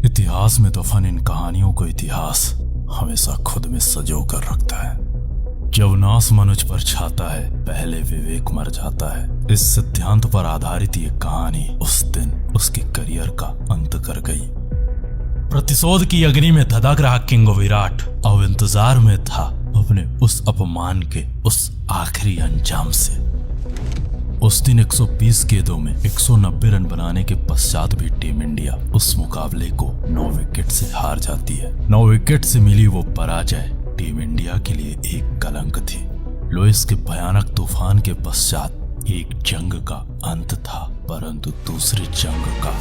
इतिहास में दफन इन कहानियों को इतिहास हमेशा खुद में सजो कर रखता है। जब नाश मनुज पर छाता है, पहले विवेक मर जाता है। इस सिद्धांत पर आधारित ये कहानी उस दिन उसके करियर का अंत कर गई। प्रतिशोध की अग्नि में धधक रहा किंग विराट अब इंतजार में था अपने उस अपमान के उस आखिरी अंजाम से। उस दिन 120 गेंदों में 190 रन बनाने के पश्चात भी टीम इंडिया उस मुकाबले को 9 विकेट से हार जाती है। 9 विकेट से मिली वो पराजय टीम इंडिया के लिए एक कलंक थी। लुइस के भयानक तूफान के पश्चात एक जंग का अंत था, परंतु दूसरी जंग का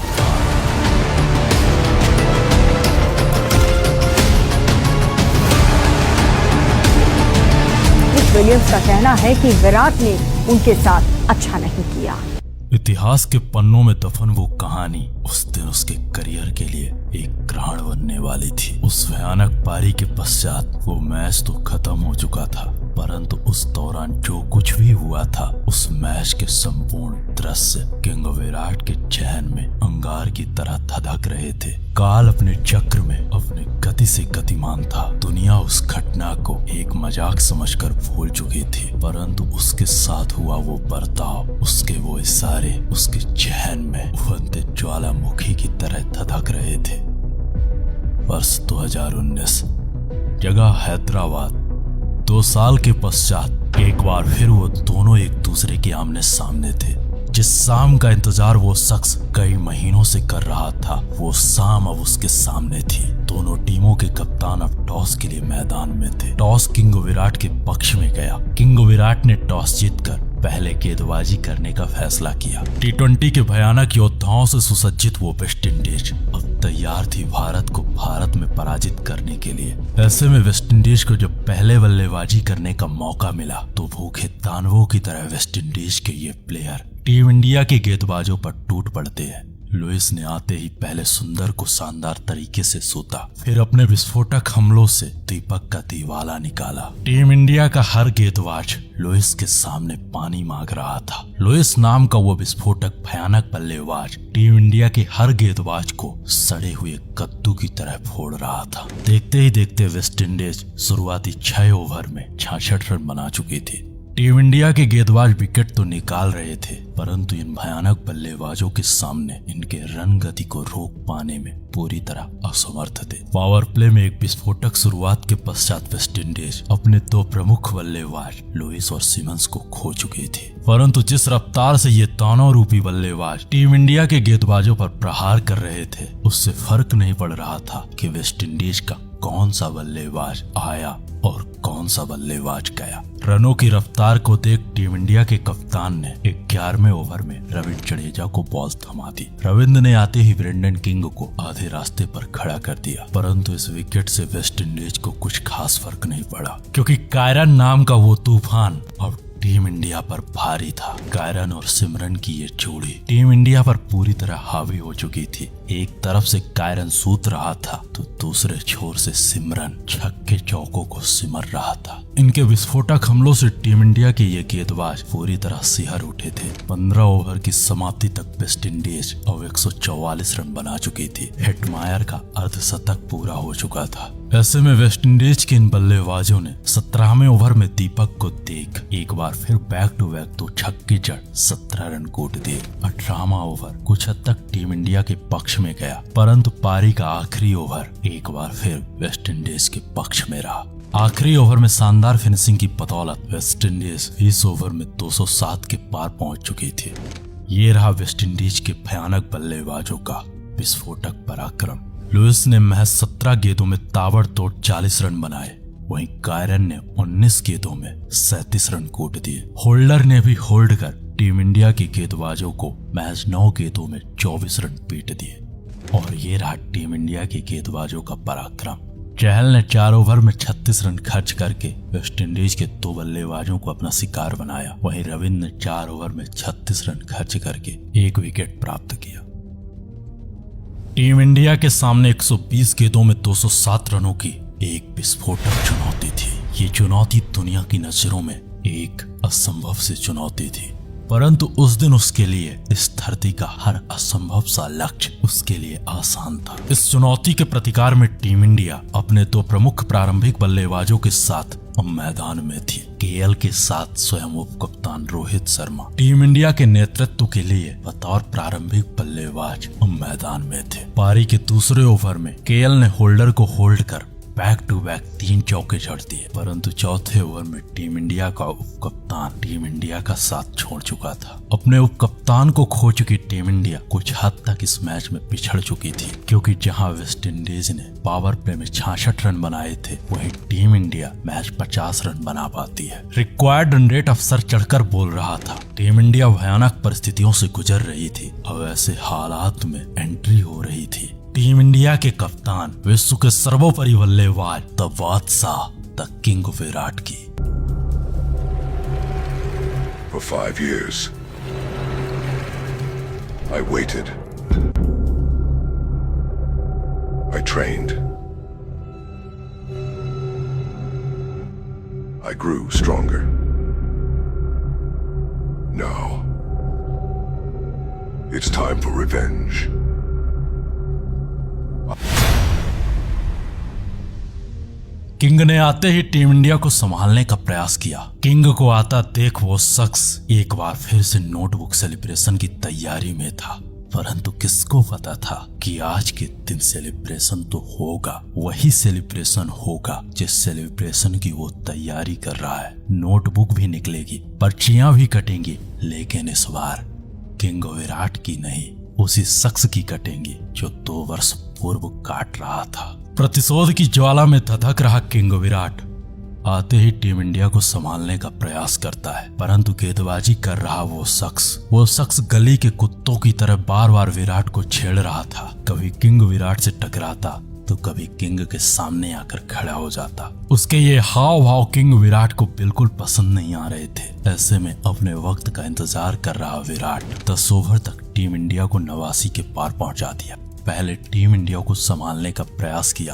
विलियम्स का कहना है कि विराट ने उनके साथ अच्छा नहीं किया। इतिहास के पन्नों में दफन वो कहानी उस दिन उसके करियर के लिए एक ग्रहण बनने वाली थी। उस भयानक पारी के पश्चात वो मैच तो खत्म हो चुका था, परंतु उस दौरान जो कुछ भी हुआ था उस मैच के संपूर्ण दृश्य किंग विराट के चैन में अंगार की तरह धधक रहे थे। काल अपने चक्र में अपने गति से गतिमान था। दुनिया उस घटना को एक मजाक समझकर भूल चुकी थी, परंतु उसके साथ हुआ वो बर्ताव, उसके वो इशारे उसके चैन में उफनते ज्वालामुखी की तरह धधक रहे थे। वर्ष 2019, जगह हैदराबाद। 2 साल के पश्चात एक बार फिर वो दोनों एक दूसरे के आमने सामने थे। जिस शाम का इंतजार वो शख्स कई महीनों से कर रहा था, वो शाम अब उसके सामने थी। दोनों टीमों के कप्तान अब टॉस के लिए मैदान में थे। टॉस किंग विराट के पक्ष में गया। किंग विराट ने टॉस जीतकर पहले गेंदबाजी करने का फैसला किया। T20 के भयानक योद्धाओं से सुसज्जित वो वेस्ट इंडीज अब तैयार थी भारत को भारत में पराजित करने के लिए। ऐसे में वेस्ट इंडीज को जब पहले बल्लेबाजी करने का मौका मिला तो भूखे दानवों की तरह वेस्ट इंडीज के ये प्लेयर टीम इंडिया के गेंदबाजों पर टूट पड़ते हैं। लुइस ने आते ही पहले सुंदर को शानदार तरीके से सूता, फिर अपने विस्फोटक हमलों से दीपक का दीवाला निकाला। टीम इंडिया का हर गेंदबाज लुइस के सामने पानी मांग रहा था। लुइस नाम का वो विस्फोटक भयानक बल्लेबाज टीम इंडिया के हर गेंदबाज को सड़े हुए कद्दू की तरह फोड़ रहा था। देखते ही देखते वेस्ट इंडीज शुरुआती 6 ओवर में 66 रन बना चुकी थी। टीम इंडिया के गेंदबाज विकेट तो निकाल रहे थे, परंतु इन भयानक बल्लेबाजों के सामने इनके रन गति को रोक पाने में पूरी तरह असमर्थ थे। पावर प्ले में एक विस्फोटक शुरुआत के पश्चात वेस्ट इंडीज अपने 2 प्रमुख बल्लेबाज लुइस और सिमंस को खो चुकी थी, परंतु जिस रफ्तार से ये दोनों रूपी बल्लेबाज टीम इंडिया के गेंदबाजों पर प्रहार कर रहे थे, उससे फर्क नहीं पड़ रहा था कि वेस्ट इंडीज का कौन सा बल्लेबाज आया और कौन सा बल्लेबाज गया। रनों की रफ्तार को देख टीम इंडिया के कप्तान ने 11वें ओवर में रविंद्र जडेजा को बॉल थमा दी। रविंद्र ने आते ही ब्रेंडन किंग को आधे रास्ते पर खड़ा कर दिया, परंतु इस विकेट से वेस्ट इंडीज को कुछ खास फर्क नहीं पड़ा, क्योंकि कायरन नाम का वो तूफान अब टीम इंडिया पर भारी था। कायरन और सिमरन की ये जोड़ी टीम इंडिया पर पूरी तरह हावी हो चुकी थी। एक तरफ से कायरन सूत रहा था तो दूसरे छोर से सिमरन छक्के चौकों को सिमर रहा था। इनके विस्फोटक हमलों से टीम इंडिया के ये गेंदबाज पूरी तरह सिहर उठे थे। 15 ओवर की समाप्ति तक वेस्ट इंडीज अब 144 रन बना चुकी थी। हेटमायर का अर्धशतक पूरा हो चुका था। ऐसे में वेस्ट इंडीज के इन बल्लेबाजों ने 17वें ओवर में दीपक को देख एक बार फिर बैक टू बैक 2 छक्के जड़ 17 रन कूट दिए। 18वां ओवर कुछ हद तक टीम इंडिया के पक्ष में गया, परंतु पारी का आखिरी ओवर एक बार फिर वेस्ट इंडीज के पक्ष में रहा। आखिरी ओवर में शानदार फिनिशिंग की बदौलत वेस्ट इंडीज इस ओवर में 207 के पार पहुंच चुकी थी। ये रहा वेस्ट इंडीज के भयानक बल्लेबाजों का विस्फोटक पराक्रम। लुइस ने महज 17 गेंदों में ताबड़तोड़ 40 रन बनाए, वहीं कायरन ने 19 गेंदों में 37 रन कूट दिए। होल्डर ने भी होल्ड कर टीम इंडिया के गेंदबाजों को महज 9 गेंदों में 24 रन पीट दिए। और ये रहा टीम इंडिया के गेंदबाजों का पराक्रम। चहल ने 4 ओवर में 36 रन खर्च करके वेस्ट इंडीज के 2 बल्लेबाजों को अपना शिकार बनाया, वहीं रविंद्र ने 4 ओवर में 36 रन खर्च करके 1 विकेट प्राप्त किया। टीम इंडिया के सामने 120 गेंदों में 207 रनों की एक विस्फोटक चुनौती थी। ये चुनौती दुनिया की नजरों में एक असंभव सी चुनौती थी, परंतु उस दिन उसके लिए इस धरती का हर असंभव सा लक्ष्य उसके लिए आसान था। इस चुनौती के प्रतिकार में टीम इंडिया अपने 2 प्रमुख प्रारंभिक बल्लेबाजों के साथ मैदान में थी। केएल के साथ स्वयं उप कप्तान रोहित शर्मा टीम इंडिया के नेतृत्व के लिए बतौर प्रारंभिक बल्लेबाज मैदान में थे। पारी के दूसरे ओवर में केएल ने होल्डर को होल्ड कर बैक टू बैक 3 चौके जड़ दिए, परंतु चौथे ओवर में टीम इंडिया का उप कप्तान टीम इंडिया का साथ छोड़ चुका था। अपने उप कप्तान को खो चुकी टीम इंडिया कुछ हद तक इस मैच में पिछड़ चुकी थी, क्योंकि जहां वेस्ट इंडीज ने पावर प्ले में 66 रन बनाए थे, वहीं टीम इंडिया मैच 50 रन बना पाती है। रिक्वायर्ड रन रेट अफसर चढ़कर बोल रहा था। टीम इंडिया भयानक परिस्थितियों से गुजर रही थी। अब ऐसे हालात में एंट्री हो रही थी टीम इंडिया के कप्तान, विश्व के सर्वोपरि बल्लेबाज, द बादशाह, द किंग विराट की। For 5 years, I waited. I trained. I grew stronger. Now, it's time for revenge. King ने आते ही टीम इंडिया को संभालने का प्रयास किया। किंग को आता देख वो शख्स एक बार फिर से नोटबुक सेलिब्रेशन की तैयारी में था, परंतु किसको पता था कि आज के दिन सेलिब्रेशन तो होगा, वही सेलिब्रेशन होगा जिस सेलिब्रेशन की वो तैयारी कर रहा है। नोटबुक भी निकलेगी, पर्चियां भी कटेंगी, लेकिन इस बार किंग विराट की नहीं, उसी शख्स की कटेंगी जो 2 वर्ष पूर्व काट रहा था। प्रतिशोध की ज्वाला में धधक रहा किंग विराट आते ही टीम इंडिया को संभालने का प्रयास करता है, परंतु गेंदबाजी कर रहा वो शख्स गली के कुत्तों की तरह बार बार विराट को छेड़ रहा था। कभी किंग विराट से टकराता तो कभी किंग के सामने आकर खड़ा हो जाता। उसके ये हाव भाव किंग विराट को बिल्कुल पसंद नहीं आ रहे थे। ऐसे में अपने वक्त का इंतजार कर रहा विराट 10 ओवर तक टीम इंडिया को 89 के पार पहुंचा दिया। पहले टीम इंडिया को संभालने का प्रयास किया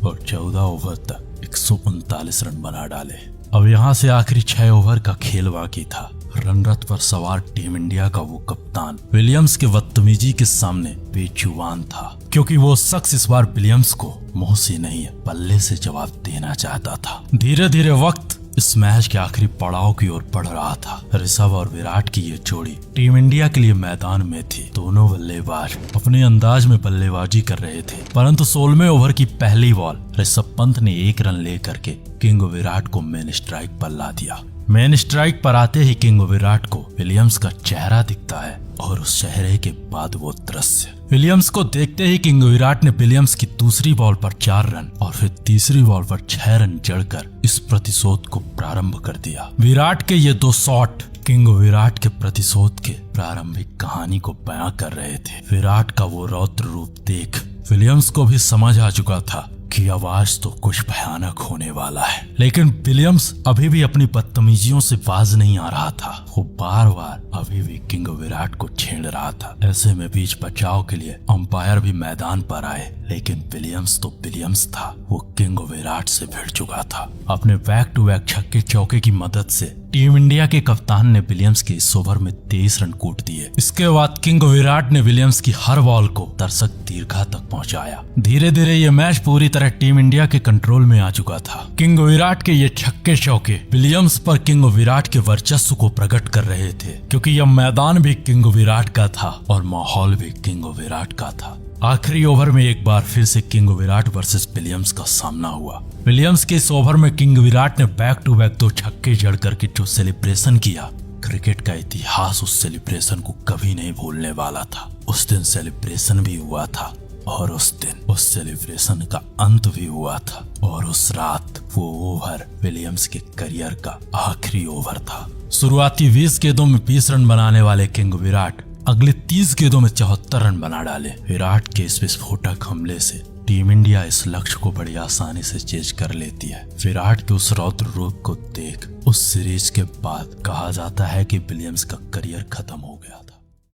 और 14 ओवर तक 139 रन बना डाले। अब यहाँ से आखिरी 6 ओवर का खेल बाकी था। रन रथ पर सवार टीम इंडिया का वो कप्तान विलियम्स के बदतमीजी के सामने बेजुबान था, क्योंकि वो शख्स इस बार विलियम्स को मुंह से नहीं पल्ले से जवाब देना चाहता था। धीरे धीरे वक्त इस मैच के आखिरी पड़ाव की ओर बढ़ रहा था। ऋषभ और विराट की ये जोड़ी टीम इंडिया के लिए मैदान में थी। दोनों बल्लेबाज अपने अंदाज में बल्लेबाजी कर रहे थे, परंतु 16वें ओवर की पहली बॉल ऋषभ पंत ने 1 रन लेकर के किंग विराट को मेन स्ट्राइक पर ला दिया। मेन स्ट्राइक पर आते ही किंग विराट को विलियम्स का चेहरा दिखता है और उस चेहरे के बाद वो दृश्य। विलियम्स को देखते ही किंग विराट ने विलियम्स की दूसरी बॉल पर 4 रन और फिर तीसरी बॉल पर 6 रन जड़कर इस प्रतिशोध को प्रारंभ कर दिया। विराट के ये 2 शॉट किंग विराट के प्रतिशोध के प्रारंभिक कहानी को बयां कर रहे थे। विराट का वो रौद्र रूप देख विलियम्स को भी समझ आ चुका था कि आवाज तो कुछ भयानक होने वाला है, लेकिन विलियम्स अभी भी अपनी बदतमीजियों से बाज नहीं आ रहा था। वो बार बार अभी भी किंग विराट को छेड़ रहा था। ऐसे में बीच बचाव के लिए अंपायर भी मैदान पर आए, लेकिन विलियम्स तो विलियम्स था, वो किंग विराट से भिड़ चुका था। अपने बैक टू बैक छक्के चौके की मदद से टीम इंडिया के कप्तान ने विलियम्स के इस ओवर में 23 रन कूट दिए। इसके बाद किंग विराट ने विलियम्स की हर बॉल को दर्शक दीर्घा तक पहुंचाया। धीरे धीरे ये मैच पूरी तरह टीम इंडिया के कंट्रोल में आ चुका था। किंग विराट के ये छक्के चौके विलियम्स पर किंग विराट के वर्चस्व को प्रकट कर रहे थे, क्योंकि यह मैदान भी किंग विराट का था और माहौल भी किंग विराट का था। आखिरी ओवर में एक बार फिर से किंग विराट वर्सेस विलियम्स का सामना हुआ। विलियम्स के इस ओवर में किंग विराट ने बैक टू बैक 2 छक्के जड़ करके जो सेलिब्रेशन किया, क्रिकेट का इतिहास उस सेलिब्रेशन को कभी नहीं भूलने वाला था। उस दिन सेलिब्रेशन भी हुआ था और उस दिन उस सेलिब्रेशन का अंत भी हुआ था, और उस रात वो ओवर विलियम्स के करियर का आखिरी ओवर था। शुरुआती 20 गेंदों में 20 रन बनाने वाले किंग विराट अगले 30 गेंदों में 74 रन बना डाले। विराट के इस विस्फोटक हमले से टीम इंडिया इस लक्ष्य को बड़ी आसानी से चेज कर लेती है। विराट के उस रौद्र रूप को देख उस सीरीज के बाद कहा जाता है कि विलियम्स का करियर खत्म हो गया।